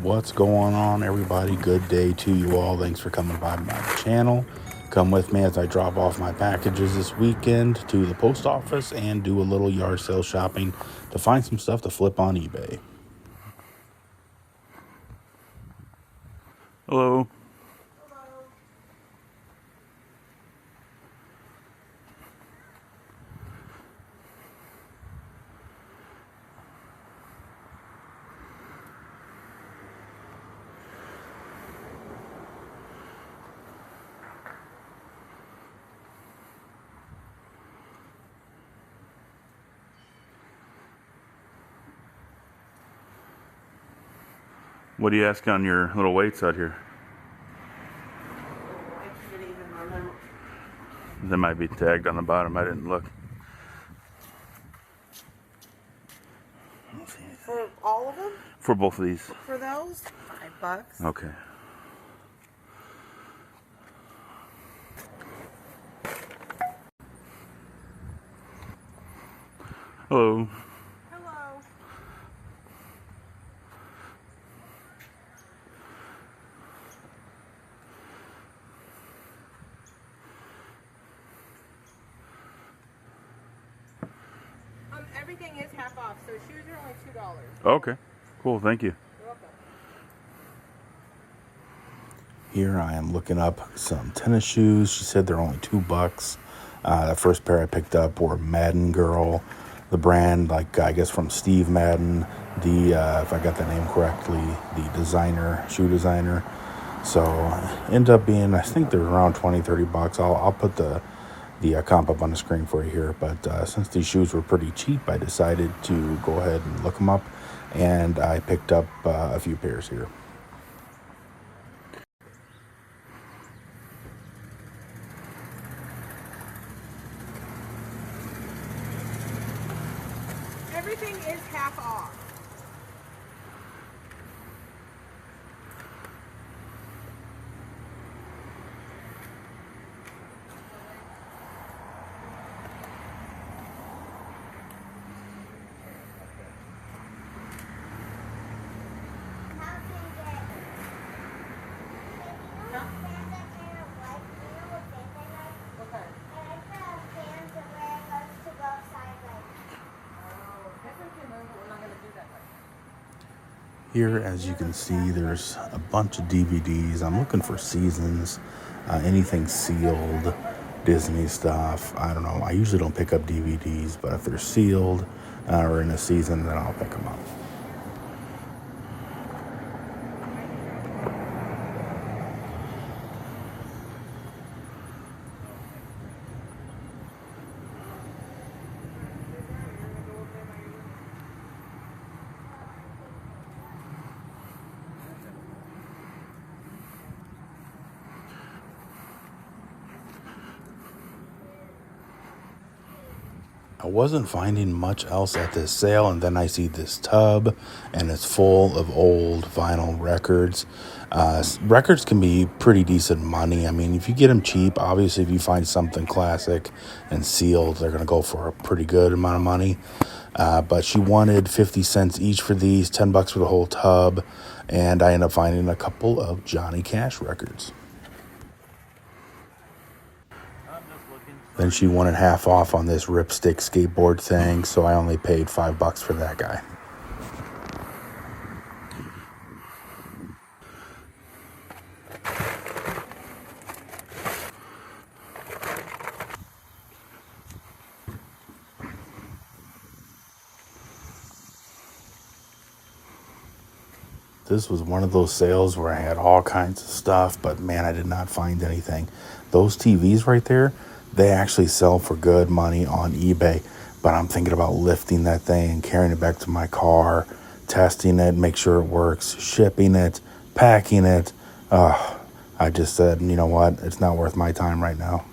What's going on, everybody? Good day to you all. Thanks for coming by my channel. Come with me as I drop off my packages this weekend to the post office and do a little yard sale shopping to find some stuff to flip on eBay. Hello. What do you ask on your little weights out here? I can't even remember. They might be tagged on the bottom. I didn't look. For all of them? For both of these. For those? $5. Okay. Hello. Hello. Everything is half off, so shoes are only $2. Okay. Cool. Thank you. You're welcome. Here I am looking up some tennis shoes. She said they're only $2. The first pair I picked up were Madden Girl, the brand, like I guess from Steve Madden, if I got the name correctly, the designer, shoe designer. So end up being, I think they're around $20-30. I'll put the comp up on the screen for you here. But since these shoes were pretty cheap, I decided to go ahead and look them up, and I picked up a few pairs here. Everything is half off. Here, as you can see, there's a bunch of DVDs. I'm looking for seasons, anything sealed, Disney stuff. I don't know. I usually don't pick up DVDs, but if they're sealed or in a season, then I'll pick them up. I wasn't finding much else at this sale, and then I see this tub, and it's full of old vinyl records. Records can be pretty decent money. I mean, if you get them cheap, obviously if you find something classic and sealed, they're going to go for a pretty good amount of money. But she wanted 50 cents each for these, $10 for the whole tub, and I ended up finding a couple of Johnny Cash records. Then she wanted half off on this ripstick skateboard thing, so I only paid $5 for that guy. This was one of those sales where I had all kinds of stuff, but man, I did not find anything. Those TVs right there, they actually sell for good money on eBay, but I'm thinking about lifting that thing and carrying it back to my car, testing it, make sure it works, shipping it, packing it. I just said, you know what, it's not worth my time right now.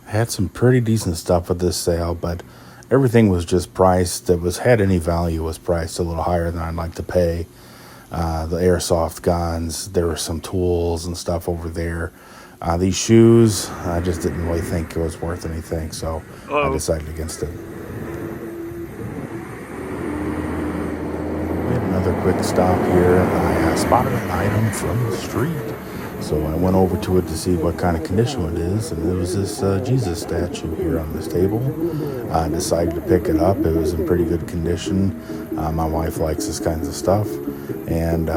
Had some pretty decent stuff at this sale, but everything was just priced that had any value was priced a little higher than I'd like to pay. the airsoft guns. There were some tools and stuff over there. These shoes, I just didn't really think it was worth anything, so I decided against it. We had another quick stop here. I spotted an item from the street, so I went over to it to see what kind of condition it is, and it was this Jesus statue here on this table. I decided to pick it up. It was in pretty good condition. My wife likes this kinds of stuff, and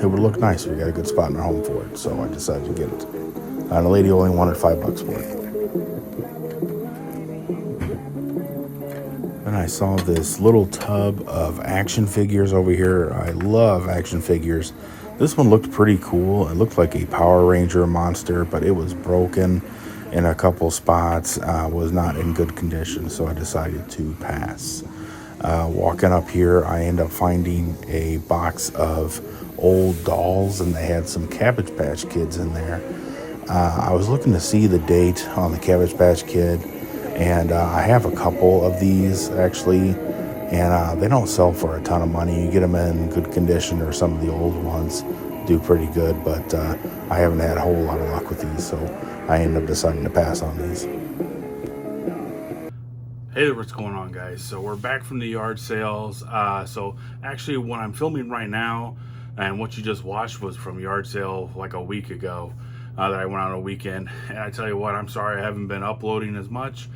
it would look nice. We got a good spot in our home for it, so I decided to get it. The lady only wanted $5 for it. And I saw this little tub of action figures over here. I love action figures. This one looked pretty cool. It looked like a Power Ranger monster, but it was broken in a couple spots, was not in good condition, so I decided to pass. Walking up here, I end up finding a box of old dolls, and they had some Cabbage Patch Kids in there. I was looking to see the date on the Cabbage Patch Kid, and I have a couple of these actually, and they don't sell for a ton of money. You get them in good condition, or some of the old ones do pretty good, but I haven't had a whole lot of luck with these, so I ended up deciding to pass on these. Hey there, what's going on, guys? So we're back from the yard sales. So actually what I'm filming right now and what you just watched was from yard sale like a week ago that I went on a weekend. And I tell you what, I'm sorry I haven't been uploading as much.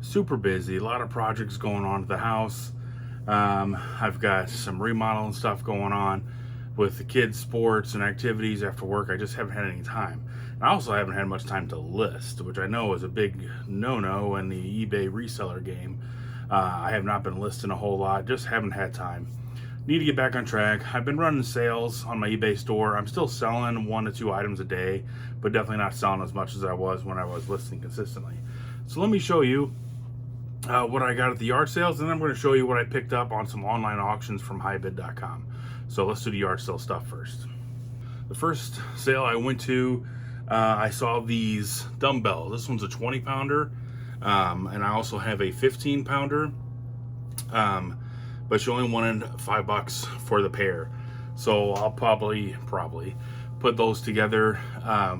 Super busy, a lot of projects going on at the house. I've got some remodeling stuff going on with the kids' sports and activities after work. I just haven't had any time. I also haven't had much time to list, which I know is a big no-no in the eBay reseller game. I have not been listing a whole lot, just haven't had time. Need to get back on track. I've been running sales on my eBay store. I'm still selling 1 to 2 items a day, but definitely not selling as much as I was when I was listing consistently. So let me show you what I got at the yard sales, and then I'm going to show you what I picked up on some online auctions from highbid.com. So let's do the yard sale stuff first. The first sale I went to, I saw these dumbbells. This one's a 20 pounder, and I also have a 15 pounder, but she only wanted $5 for the pair. So I'll probably put those together.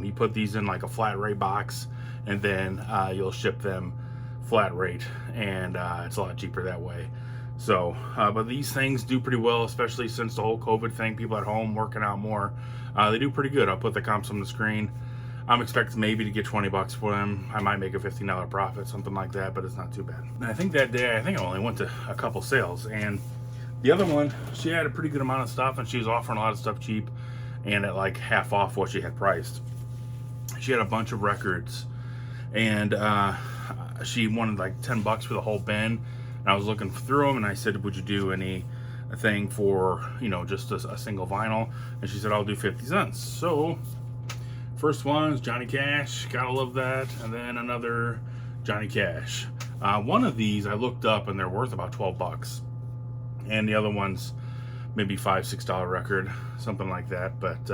You put these in like a flat rate box, and then you'll ship them flat rate, and it's a lot cheaper that way. So, but these things do pretty well, especially since the whole COVID thing, people at home working out more. They do pretty good. I'll put the comps on the screen. I'm expecting maybe to get $20 for them. I might make a $15 profit, something like that, but it's not too bad. And I think that day, I only went to a couple sales, and the other one, she had a pretty good amount of stuff, and she was offering a lot of stuff cheap and at like half off what she had priced. She had a bunch of records, and she wanted like $10 for the whole bin. And I was looking through them, and I said, would you do anything for, you know, just a single vinyl? And she said, I'll do 50 cents. So first one is Johnny Cash, gotta love that. And then another Johnny Cash. One of these I looked up, and they're worth about $12. And the other one's maybe $5, $6 record, something like that. But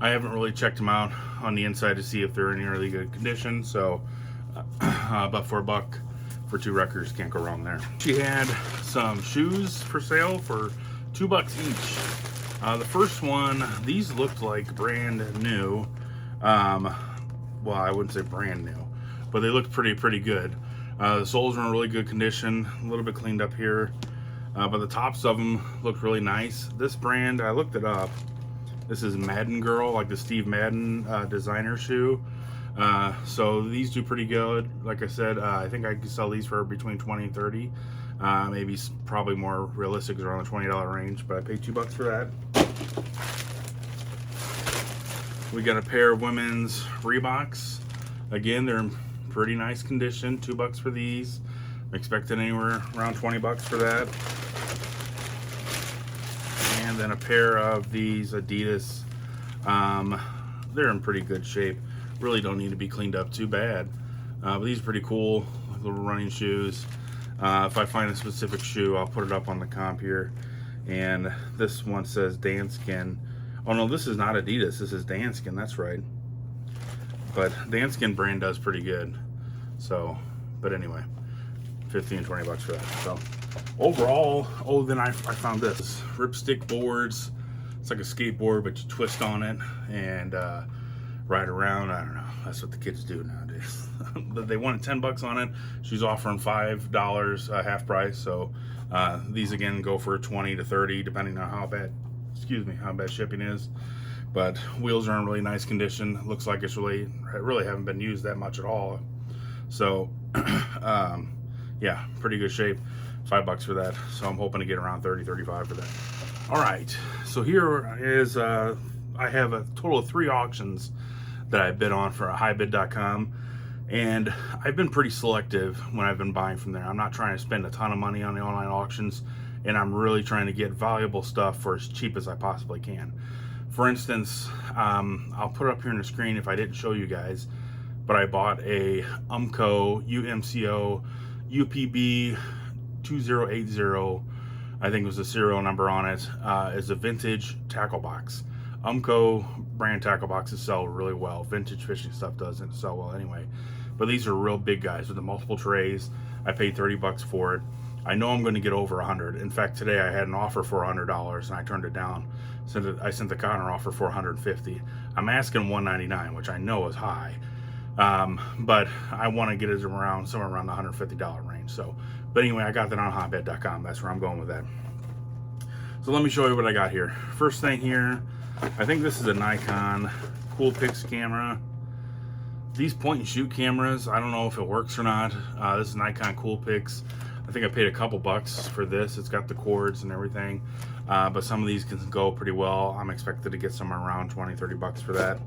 I haven't really checked them out on the inside to see if they're in really good condition. So, but for $1 for 2 records, can't go wrong there. She had some shoes for sale for $2 each. The first one, these looked like brand new. Well, I wouldn't say brand new, but they looked pretty good. The soles were in really good condition, a little bit cleaned up here, but the tops of them looked really nice. This brand, I looked it up. This is Madden Girl, like the Steve Madden designer shoe. So these do pretty good. Like I said, I think I can sell these for between 20 and 30. Maybe probably more realistic around the $20 range, but I paid $2 for that. We got a pair of women's Reeboks. Again, they're in pretty nice condition. $2 for these. I'm expecting anywhere around $20 for that. And then a pair of these Adidas. They're in pretty good shape. Really don't need to be cleaned up too bad. But these are pretty cool, little running shoes. If I find a specific shoe, I'll put it up on the comp here. And this one says Danskin. Oh no, this is not Adidas, this is Danskin, that's right. But Danskin brand does pretty good. So, but anyway, 15 and $20 for that. So overall, oh, then I found this. Ripstick boards, It's like a skateboard, but you twist on it and ride around. I don't know. That's what the kids do nowadays. But they wanted $10 on it. She's offering $5 half price. So these again go for 20 to 30, depending on how bad, how bad shipping is. But wheels are in really nice condition. Looks like it's really haven't been used that much at all. So yeah, pretty good shape. $5 for that. So I'm hoping to get around 30, 35 for that. All right, so here is I have a total of 3 auctions that I bid on for highbid.com, and I've been pretty selective when I've been buying from there. I'm not trying to spend a ton of money on the online auctions, and I'm really trying to get valuable stuff for as cheap as I possibly can. For instance, I'll put it up here on the screen if I didn't show you guys, but I bought a UMCO UPB 2080. I think it was the serial number on it. Is a vintage tackle box. Brand tackle boxes sell really well. Vintage fishing stuff doesn't sell well anyway. But these are real big guys with the multiple trays. I paid $30 for it. I know I'm going to get over 100. In fact, today I had an offer for $100 and I turned it down. I sent the counter offer for $150. I'm asking $199, which I know is high. But I want to get it around somewhere around the $150 range. So, but anyway, I got that on hotbed.com. That's where I'm going with that. So let me show you what I got here. First thing here, I think this is a Nikon Coolpix camera. These point and shoot cameras, I don't know if it works or not. This is Nikon Coolpix. I think I paid a couple bucks for this. It's got the cords and everything. But some of these can go pretty well. I'm expected to get somewhere around 20, 30 bucks for that.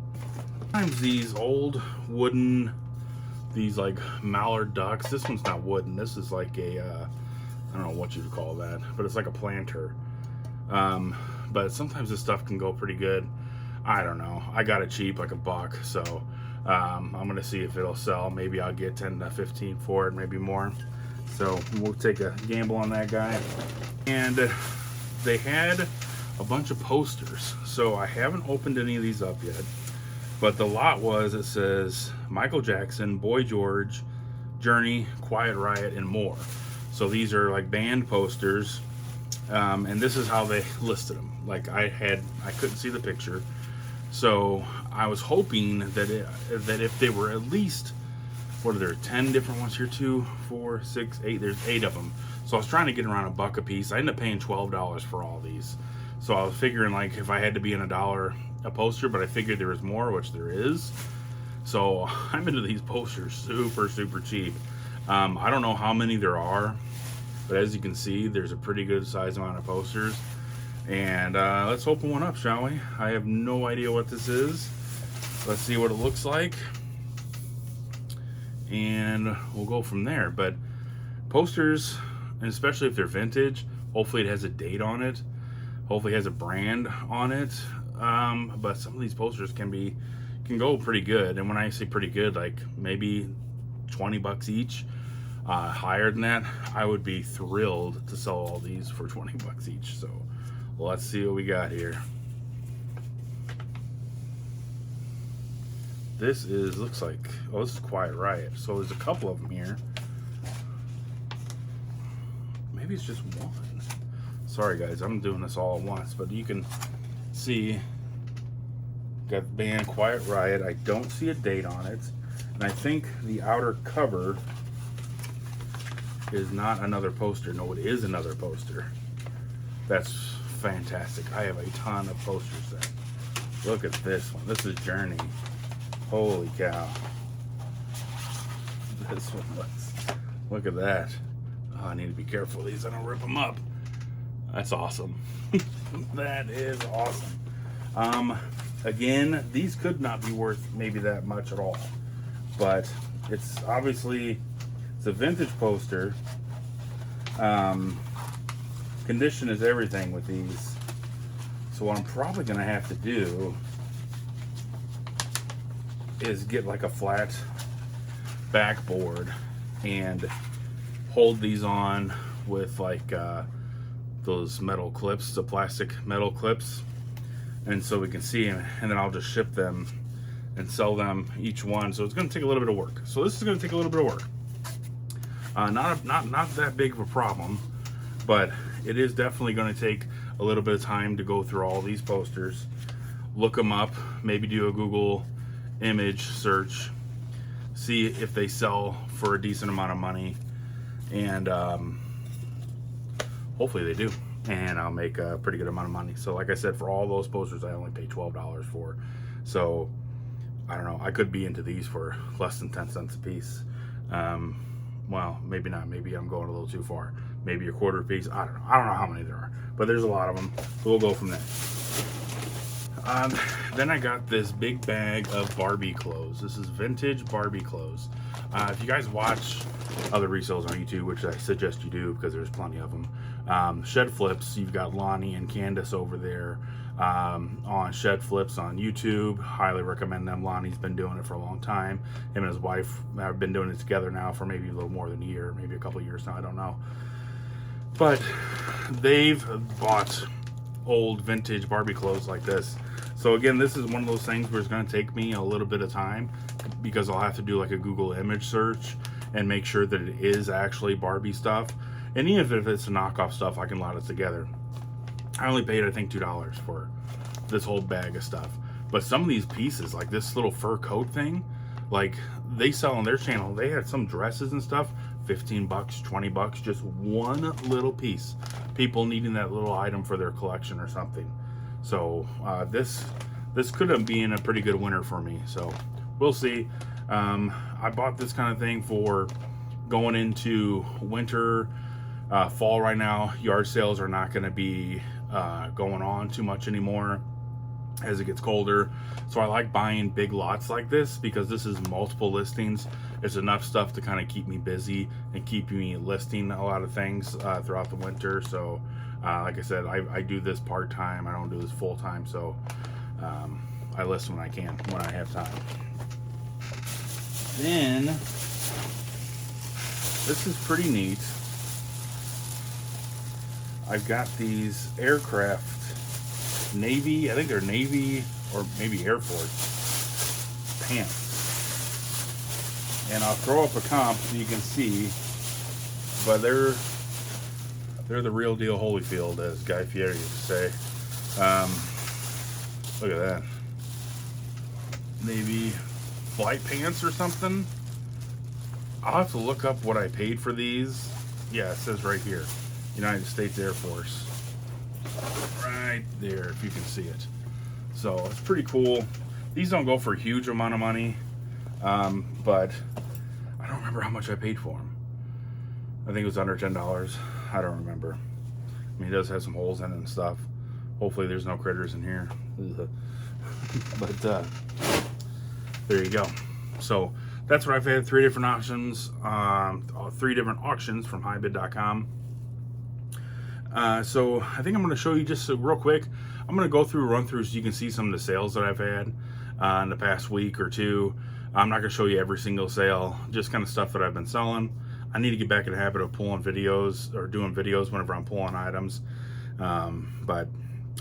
Sometimes these old wooden, these like mallard ducks. This one's not wooden. This is like a, I don't know what you'd call that, but it's like a planter. But sometimes this stuff can go pretty good. I don't know. I got it cheap, like $1. So I'm gonna see if it'll sell. Maybe I'll get 10 to 15 for it, maybe more. So we'll take a gamble on that guy. And they had a bunch of posters. So I haven't opened any of these up yet. But the lot was, it says Michael Jackson, Boy George, Journey, Quiet Riot, and more. So these are like band posters. And this is how they listed them. Like I couldn't see the picture. So I was hoping that if they were at least, what are there, 10 different ones here? 2, 4, 6, 8, there's 8 of them. So I was trying to get around $1 a piece. I ended up paying $12 for all these. So I was figuring like if I had to be in $1 a poster, but I figured there was more, which there is. So I'm into these posters super cheap. I don't know how many there are, but as you can see, there's a pretty good size amount of posters. And let's open one up, shall we? I have no idea what this is. Let's see what it looks like. And we'll go from there. But posters, and especially if they're vintage, hopefully it has a date on it. Hopefully it has a brand on it. But some of these posters can go pretty good. And when I say pretty good, like maybe $20 each. Higher than that, I would be thrilled to sell all these for $20 each. So let's see what we got here. This looks like, oh, this is Quiet Riot. So there's a couple of them here. Maybe it's just one. Sorry guys, I'm doing this all at once, but you can see, got the band Quiet Riot. I don't see a date on it. And I think the outer cover is not another poster. No, it is another poster. That's fantastic. I have a ton of posters there. Look at this one. This is Journey. Holy cow. This one looks, look at that. Oh, I need to be careful of these. I don't rip them up. That's awesome. That is awesome. Again, these could not be worth maybe that much at all, but it's obviously, it's a vintage poster. Condition is everything with these. So what I'm probably gonna have to do is get like a flat backboard and hold these on with like those metal clips, the plastic metal clips, and so we can see them, and then I'll just ship them and sell them each one. So it's going to take a little bit of work. So this is going to take a little bit of work. Not that big of a problem, but it is definitely going to take a little bit of time to go through all these posters, look them up, maybe do a Google image search, see if they sell for a decent amount of money, and hopefully they do, and I'll make a pretty good amount of money. So like I said, for all those posters I only paid $12 for. So I don't know, I could be into these for less than 10 cents a piece. Well, maybe not, maybe I'm going a little too far, maybe a quarter a piece. I don't know how many there are, but there's a lot of them, so we'll go from there. Then I got this big bag of Barbie clothes. This is vintage Barbie clothes. If you guys watch other resales on YouTube, which I suggest you do because there's plenty of them, Shed Flips, you've got Lonnie and Candace over there on Shed Flips on YouTube. Highly recommend them. Lonnie's been doing it for a long time. Him and his wife have been doing it together now for maybe a little more than a year, maybe a couple years now, I don't know. But they've bought old vintage Barbie clothes like this. So again, this is one of those things where it's going to take me a little bit of time because I'll have to do like a Google image search and make sure that it is actually Barbie stuff. And even if it's a knockoff stuff, I can lot it together. I only paid, I think, $2 for this whole bag of stuff. But some of these pieces, like this little fur coat thing, like they sell on their channel. They had some dresses and stuff, 15 bucks, 20 bucks, just one little piece. People needing that little item for their collection or something. So this could have been a pretty good winner for me. So we'll see. I bought this kind of thing for going into winter, fall right now. Yard sales are not going to be going on too much anymore as it gets colder. So I like buying big lots like this because this is multiple listings. There's enough stuff to kind of keep me busy and keep me listing a lot of things throughout the winter. So like I said, I do this part-time. I don't do this full-time. So I list when I can, when I have time. Then this is pretty neat. I've got these aircraft, Navy, I think they're Navy or maybe Air Force pants. And I'll throw up a comp so you can see, but they're the real deal Holyfield, as Guy Fieri used to say. Look at that. Navy flight pants or something. I'll have to look up what I paid for these. Yeah, it says right here, United States Air Force. Right there, if you can see it. So it's pretty cool. These don't go for a huge amount of money, but I don't remember how much I paid for them. I think it was under $10. I don't remember. I mean, it does have some holes in it and stuff. Hopefully there's no critters in here. But there you go. So that's what I've had. 3 different options, 3 different auctions from highbid.com. So I think I'm going to show you just real quick. I'm going to go through run through so you can see some of the sales that I've had in the past week or two. I'm not going to show you every single sale, just kind of stuff that I've been selling. I need to get back in the habit of pulling videos or doing videos whenever I'm pulling items. But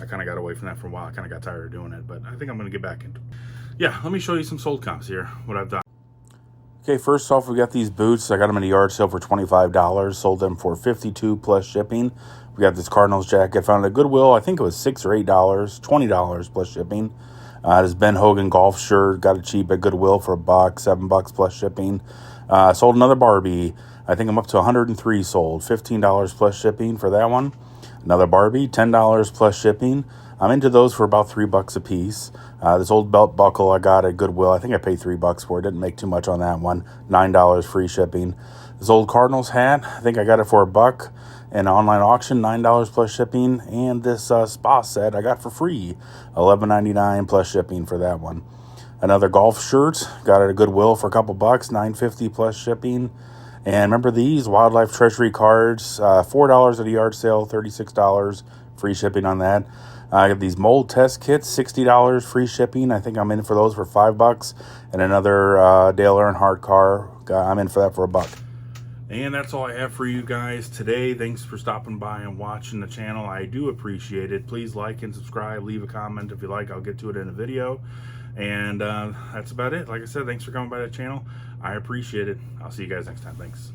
I kind of got away from that for a while. I kind of got tired of doing it, but I think I'm going to get back into it. Yeah, let me show you some sold comps here, what I've done. Okay, first off, we got these boots. I got them in a yard sale for $25. Sold them for $52 plus shipping. We got this Cardinals jacket. Found it at Goodwill. I think it was $6 or $8. $20 plus shipping. This Ben Hogan golf shirt. Got it cheap at Goodwill for $1, $7 plus shipping. Sold another Barbie. I think I'm up to 103 sold. $15 plus shipping for that one. Another Barbie, $10 plus shipping. I'm into those for about $3 a piece. This old belt buckle I got at Goodwill. I think I paid $3 for it. Didn't make too much on that one. $9 free shipping. This old Cardinals hat. I think I got it for $1 in an online auction. $9 plus shipping. And this spa set I got for free. $11.99 plus shipping for that one. Another golf shirt. Got it at Goodwill for a couple bucks. $9.50 plus shipping. And remember these Wildlife Treasury cards. $4 at a yard sale. $36 free shipping on that. I got these mold test kits, $60 free shipping. I think I'm in for those for $5. And another Dale Earnhardt car, I'm in for that for $1. And that's all I have for you guys today. Thanks for stopping by and watching the channel. I do appreciate it. Please like and subscribe. Leave a comment if you like. I'll get to it in a video. And that's about it. Like I said, thanks for coming by the channel. I appreciate it. I'll see you guys next time. Thanks.